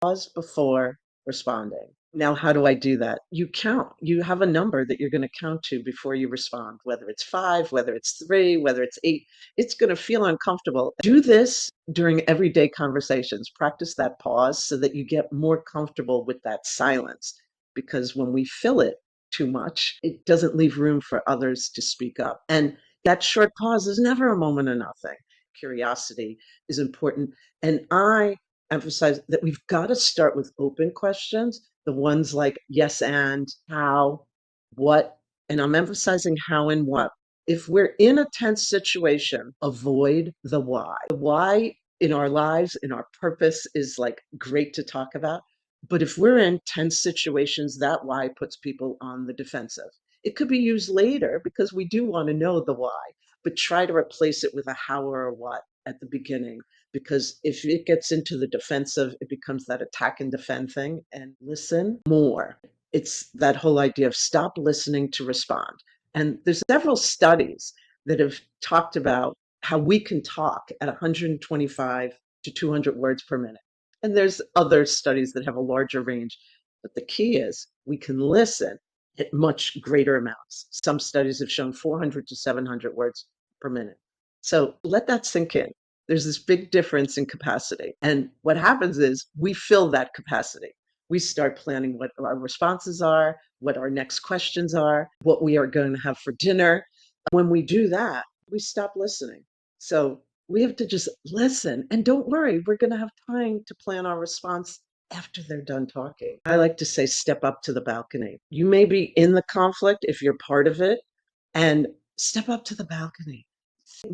Pause before responding. Now, how do I do that? You count. You have a number that you're going to count to before you respond, whether it's five, whether it's three, whether it's eight. It's going to feel uncomfortable. Do this during everyday conversations. Practice that pause so that you get more comfortable with that silence. Because when we fill it too much, it doesn't leave room for others to speak up. And that short pause is never a moment of nothing. Curiosity is important. And I emphasize that we've got to start with open questions, the ones like yes and, how, what, and I'm emphasizing how and what. If we're in a tense situation, avoid the why. The why in our lives, in our purpose is like great to talk about. But if we're in tense situations, that why puts people on the defensive. It could be used later because we do want to know the why, but try to replace it with a how or a what at the beginning, because if it gets into the defensive, it becomes that attack and defend thing. And listen more. It's that whole idea of stop listening to respond. And there's several studies that have talked about how we can talk at 125 to 200 words per minute. And there's other studies that have a larger range. But the key is we can listen at much greater amounts. Some studies have shown 400 to 700 words per minute. So let that sink in. There's this big difference in capacity. And what happens is we fill that capacity. We start planning what our responses are, what our next questions are, what we are going to have for dinner. When we do that, we stop listening. So we have to just listen. And don't worry, we're going to have time to plan our response after they're done talking. I like to say, step up to the balcony. You may be in the conflict if you're part of it, and step up to the balcony.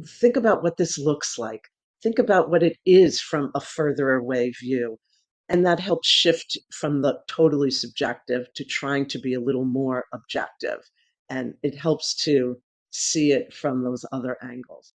Think about what this looks like. Think about what it is from a further away view. And that helps shift from the totally subjective to trying to be a little more objective. And it helps to see it from those other angles.